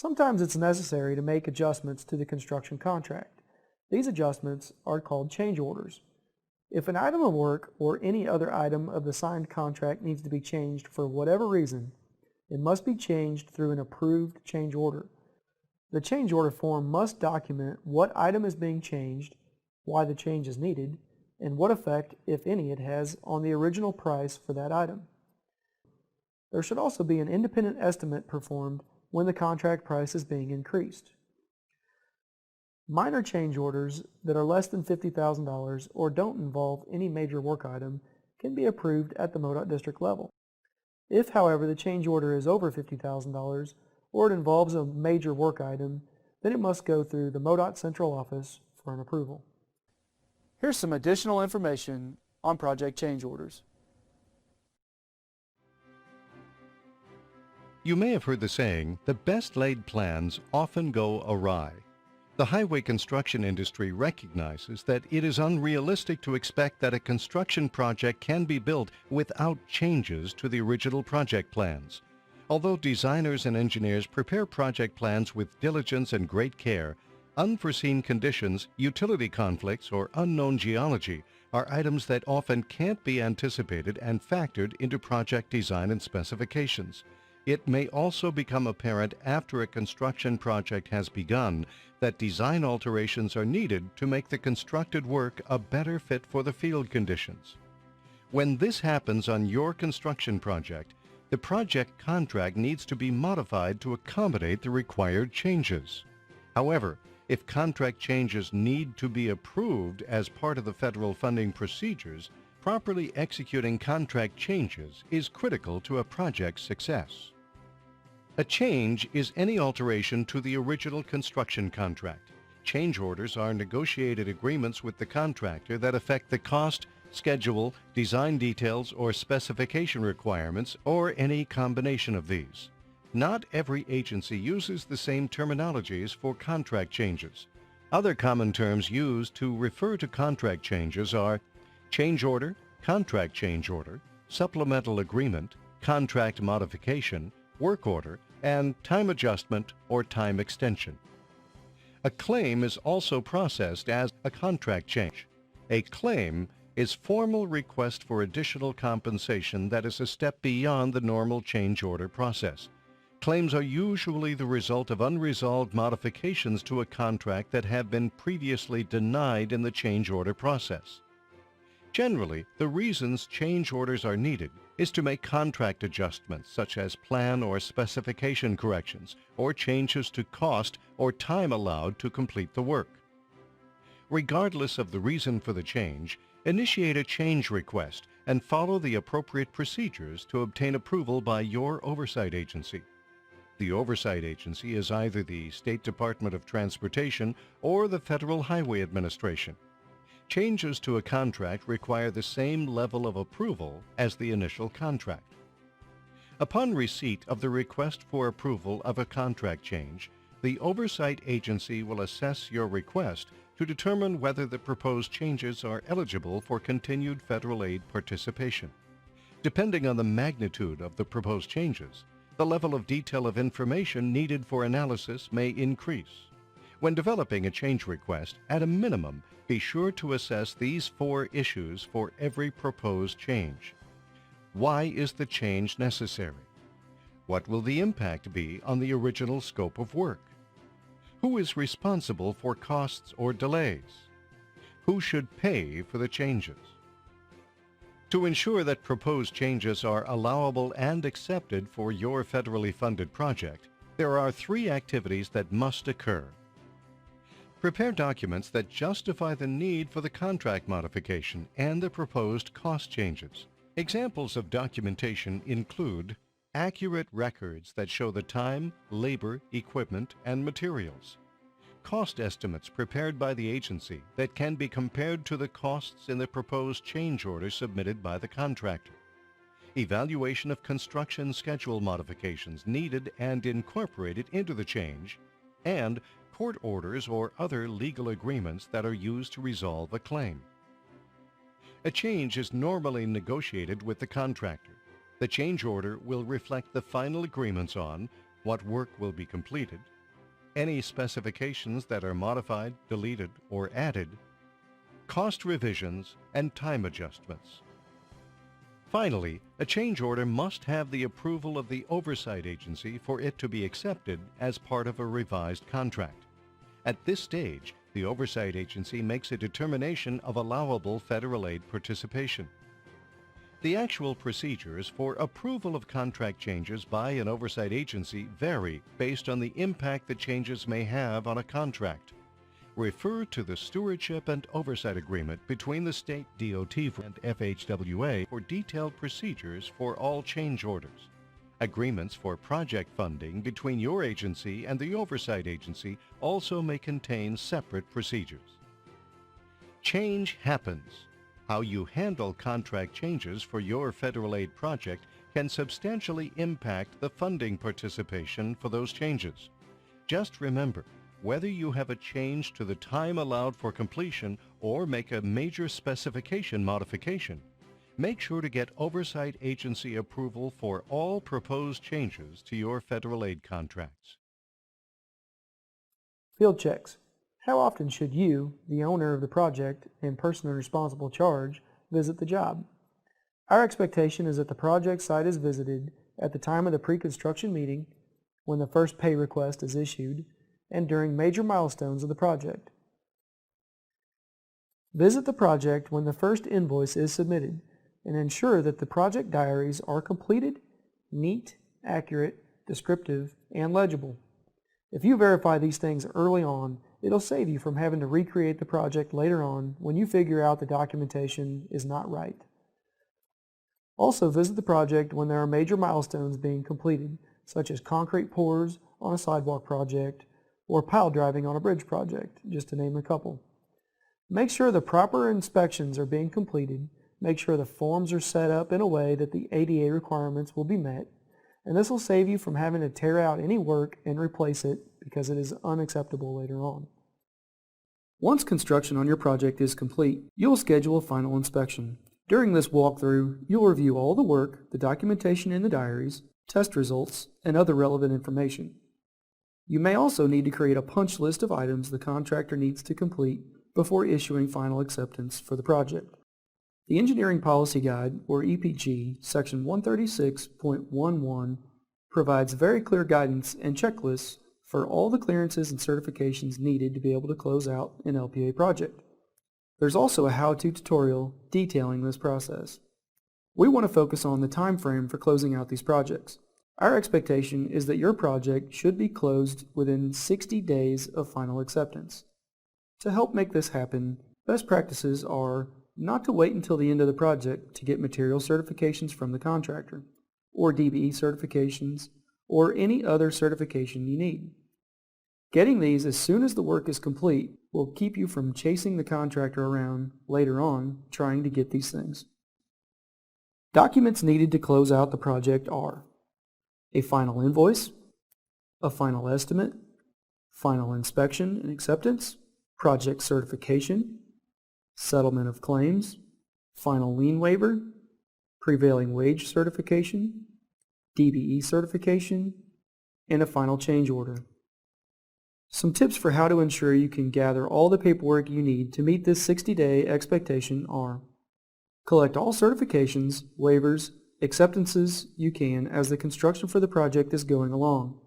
Sometimes it's necessary to make adjustments to the construction contract. These adjustments are called change orders. If an item of work or any other item of the signed contract needs to be changed for whatever reason, it must be changed through an approved change order. The change order form must document what item is being changed, why the change is needed, and what effect, if any, it has on the original price for that item. There should also be an independent estimate performed when the contract price is being increased. Minor change orders that are less than $50,000 or don't involve any major work item can be approved at the MoDOT district level. If, however, the change order is over $50,000 or it involves a major work item, then it must go through the MoDOT central office for an approval. Here's some additional information on project change orders. You may have heard the saying, the best laid plans often go awry. The highway construction industry recognizes that it is unrealistic to expect that a construction project can be built without changes to the original project plans. Although designers and engineers prepare project plans with diligence and great care, unforeseen conditions, utility conflicts, or unknown geology are items that often can't be anticipated and factored into project design and specifications. It may also become apparent after a construction project has begun that design alterations are needed to make the constructed work a better fit for the field conditions. When this happens on your construction project, the project contract needs to be modified to accommodate the required changes. However, if contract changes need to be approved as part of the federal funding procedures, properly executing contract changes is critical to a project's success. A change is any alteration to the original construction contract. Change orders are negotiated agreements with the contractor that affect the cost, schedule, design details, or specification requirements, or any combination of these. Not every agency uses the same terminologies for contract changes. Other common terms used to refer to contract changes are change order, contract change order, supplemental agreement, contract modification, work order, and time adjustment or time extension. A claim is also processed as a contract change. A claim is formal request for additional compensation that is a step beyond the normal change order process. Claims are usually the result of unresolved modifications to a contract that have been previously denied in the change order process. Generally, the reasons change orders are needed is to make contract adjustments such as plan or specification corrections or changes to cost or time allowed to complete the work. Regardless of the reason for the change, initiate a change request and follow the appropriate procedures to obtain approval by your oversight agency. The oversight agency is either the State Department of Transportation or the Federal Highway Administration. Changes to a contract require the same level of approval as the initial contract. Upon receipt of the request for approval of a contract change, the oversight agency will assess your request to determine whether the proposed changes are eligible for continued federal aid participation. Depending on the magnitude of the proposed changes, the level of detail of information needed for analysis may increase. When developing a change request, at a minimum, be sure to assess these 4 issues for every proposed change. Why is the change necessary? What will the impact be on the original scope of work? Who is responsible for costs or delays? Who should pay for the changes? To ensure that proposed changes are allowable and accepted for your federally funded project, there are 3 activities that must occur. Prepare documents that justify the need for the contract modification and the proposed cost changes. Examples of documentation include accurate records that show the time, labor, equipment, and materials. Cost estimates prepared by the agency that can be compared to the costs in the proposed change order submitted by the contractor. Evaluation of construction schedule modifications needed and incorporated into the change, and court orders or other legal agreements that are used to resolve a claim. A change is normally negotiated with the contractor. The change order will reflect the final agreements on what work will be completed, any specifications that are modified, deleted, or added, cost revisions, and time adjustments. Finally, a change order must have the approval of the oversight agency for it to be accepted as part of a revised contract. At this stage, the oversight agency makes a determination of allowable federal aid participation. The actual procedures for approval of contract changes by an oversight agency vary based on the impact the changes may have on a contract. Refer to the Stewardship and Oversight Agreement between the state DOT and FHWA for detailed procedures for all change orders. Agreements for project funding between your agency and the oversight agency also may contain separate procedures. Change happens. How you handle contract changes for your federal aid project can substantially impact the funding participation for those changes. Just remember, whether you have a change to the time allowed for completion or make a major specification modification, make sure to get oversight agency approval for all proposed changes to your federal aid contracts. Field checks. How often should you, the owner of the project and person in responsible charge, visit the job? Our expectation is that the project site is visited at the time of the pre-construction meeting, when the first pay request is issued, and during major milestones of the project. Visit the project when the first invoice is submitted and ensure that the project diaries are completed, neat, accurate, descriptive, and legible. If you verify these things early on, it'll save you from having to recreate the project later on when you figure out the documentation is not right. Also visit the project when there are major milestones being completed, such as concrete pours on a sidewalk project or pile driving on a bridge project, just to name a couple. Make sure the proper inspections are being completed, make sure the forms are set up in a way that the ADA requirements will be met, and this will save you from having to tear out any work and replace it because it is unacceptable later on. Once construction on your project is complete, you'll schedule a final inspection. During this walkthrough, you'll review all the work, the documentation in the diaries, test results, and other relevant information. You may also need to create a punch list of items the contractor needs to complete before issuing final acceptance for the project. The Engineering Policy Guide, or EPG, Section 136.11 provides very clear guidance and checklists for all the clearances and certifications needed to be able to close out an LPA project. There's also a how-to tutorial detailing this process. We want to focus on the time frame for closing out these projects. Our expectation is that your project should be closed within 60 days of final acceptance. To help make this happen, best practices are not to wait until the end of the project to get material certifications from the contractor, or DBE certifications, or any other certification you need. Getting these as soon as the work is complete will keep you from chasing the contractor around later on trying to get these things. Documents needed to close out the project are a final invoice, a final estimate, final inspection and acceptance, project certification, settlement of claims, final lien waiver, prevailing wage certification, DBE certification, and a final change order. Some tips for how to ensure you can gather all the paperwork you need to meet this 60-day expectation are: collect all certifications, waivers, acceptances you can as the construction for the project is going along.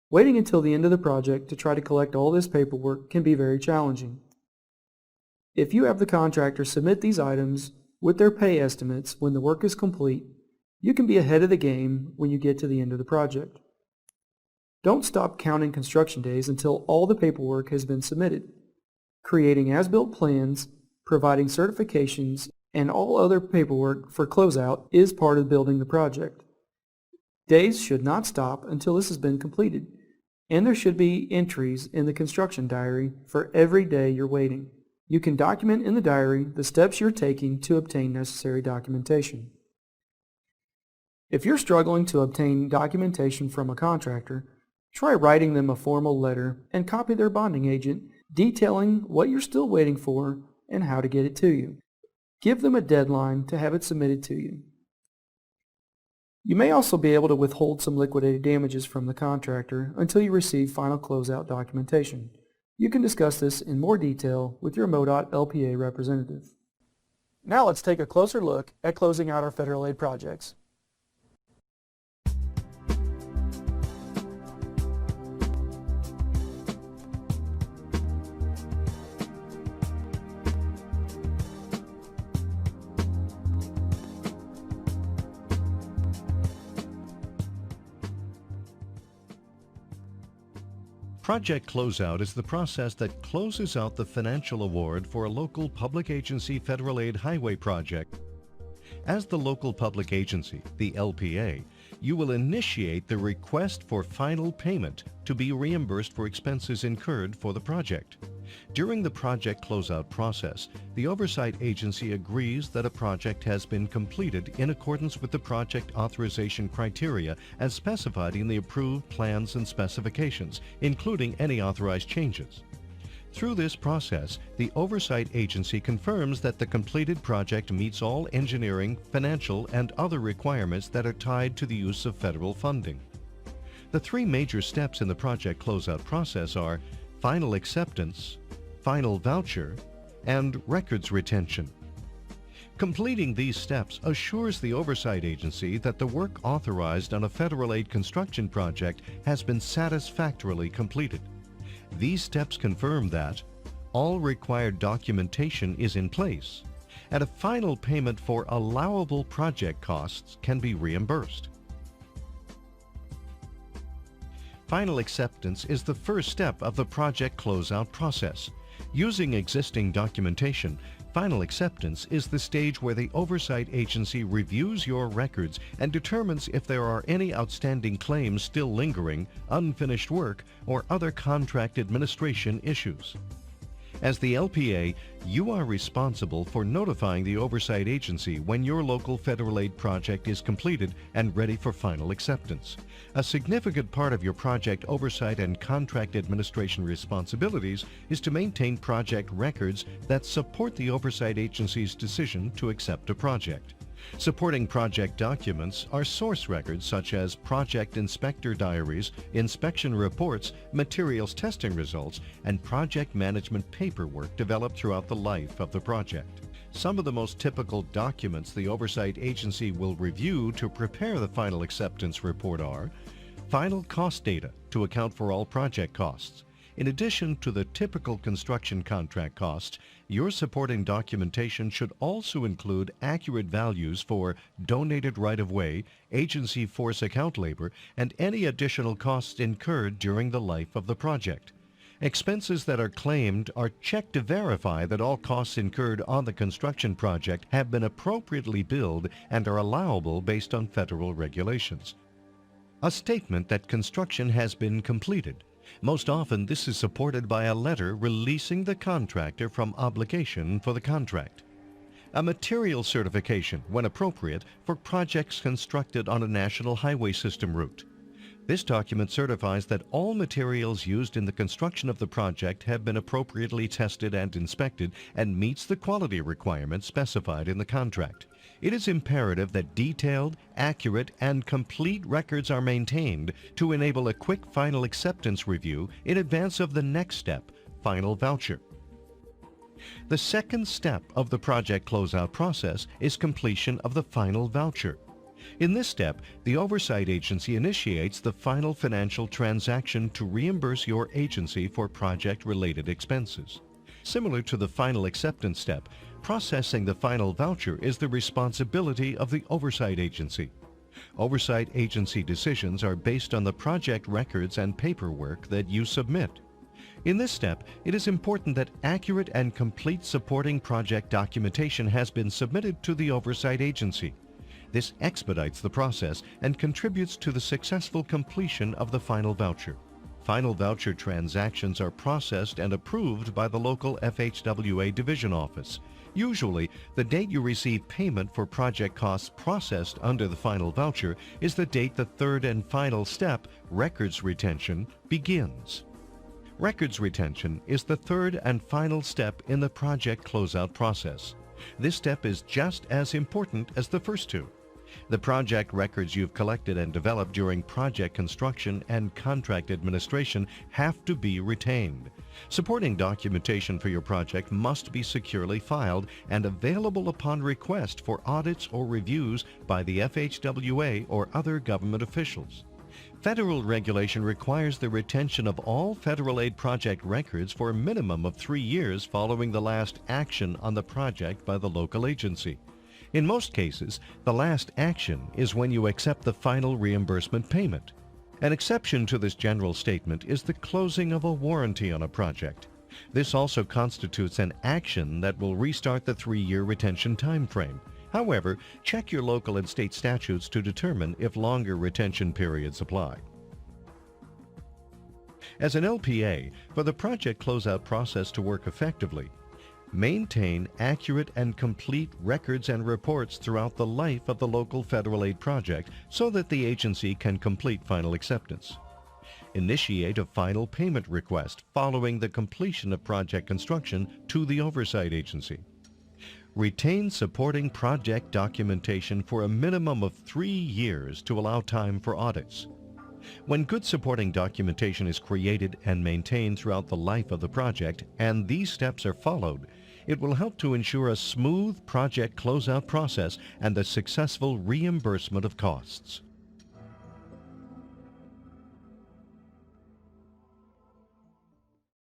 Waiting until the end of the project to try to collect all this paperwork can be very challenging. If you have the contractor submit these items with their pay estimates when the work is complete, you can be ahead of the game when you get to the end of the project. Don't stop counting construction days until all the paperwork has been submitted. Creating as-built plans, providing certifications, and all other paperwork for closeout is part of building the project. Days should not stop until this has been completed, and there should be entries in the construction diary for every day you're waiting. You can document in the diary the steps you're taking to obtain necessary documentation. If you're struggling to obtain documentation from a contractor, try writing them a formal letter and copy their bonding agent detailing what you're still waiting for and how to get it to you. Give them a deadline to have it submitted to you. You may also be able to withhold some liquidated damages from the contractor until you receive final closeout documentation. You can discuss this in more detail with your MoDOT LPA representative. Now let's take a closer look at closing out our federal aid projects. Project closeout is the process that closes out the financial award for a local public agency federal aid highway project. As the local public agency, the LPA, you will initiate the request for final payment to be reimbursed for expenses incurred for the project. During the project closeout process, the oversight agency agrees that a project has been completed in accordance with the project authorization criteria as specified in the approved plans and specifications, including any authorized changes. Through this process, the oversight agency confirms that the completed project meets all engineering, financial, and other requirements that are tied to the use of federal funding. The three major steps in the project closeout process are final acceptance, final voucher, and records retention. Completing these steps assures the oversight agency that the work authorized on a federal aid construction project has been satisfactorily completed. These steps confirm that all required documentation is in place, and a final payment for allowable project costs can be reimbursed. Final acceptance is the first step of the project closeout process. Using existing documentation, final acceptance is the stage where the oversight agency reviews your records and determines if there are any outstanding claims still lingering, unfinished work, or other contract administration issues. As the LPA, you are responsible for notifying the oversight agency when your local federal aid project is completed and ready for final acceptance. A significant part of your project oversight and contract administration responsibilities is to maintain project records that support the oversight agency's decision to accept a project. Supporting project documents are source records such as project inspector diaries, inspection reports, materials testing results, and project management paperwork developed throughout the life of the project. Some of the most typical documents the oversight agency will review to prepare the final acceptance report are final cost data to account for all project costs. In addition to the typical construction contract costs, your supporting documentation should also include accurate values for donated right-of-way, agency force account labor, and any additional costs incurred during the life of the project. Expenses that are claimed are checked to verify that all costs incurred on the construction project have been appropriately billed and are allowable based on federal regulations. A statement that construction has been completed. Most often, this is supported by a letter releasing the contractor from obligation for the contract. A material certification, when appropriate, for projects constructed on a national highway system route. This document certifies that all materials used in the construction of the project have been appropriately tested and inspected and meets the quality requirements specified in the contract. It is imperative that detailed, accurate, and complete records are maintained to enable a quick final acceptance review in advance of the next step, final voucher. The second step of the project closeout process is completion of the final voucher. In this step, the oversight agency initiates the final financial transaction to reimburse your agency for project-related expenses. Similar to the final acceptance step, processing the final voucher is the responsibility of the oversight agency. Oversight agency decisions are based on the project records and paperwork that you submit. In this step, it is important that accurate and complete supporting project documentation has been submitted to the oversight agency. This expedites the process and contributes to the successful completion of the final voucher. Final voucher transactions are processed and approved by the local FHWA division office. Usually, the date you receive payment for project costs processed under the final voucher is the date the third and final step, records retention, begins. Records retention is the third and final step in the project closeout process. This step is just as important as the first two. The project records you've collected and developed during project construction and contract administration have to be retained. Supporting documentation for your project must be securely filed and available upon request for audits or reviews by the FHWA or other government officials. Federal regulation requires the retention of all federal aid project records for a minimum of 3 years following the last action on the project by the local agency. In most cases, the last action is when you accept the final reimbursement payment. An exception to this general statement is the closing of a warranty on a project. This also constitutes an action that will restart the 3-year retention time frame. However, check your local and state statutes to determine if longer retention periods apply. As an LPA, for the project closeout process to work effectively, maintain accurate and complete records and reports throughout the life of the local federal aid project so that the agency can complete final acceptance. Initiate a final payment request following the completion of project construction to the oversight agency. Retain supporting project documentation for a minimum of 3 years to allow time for audits. When good supporting documentation is created and maintained throughout the life of the project, and these steps are followed, it will help to ensure a smooth project closeout process and the successful reimbursement of costs.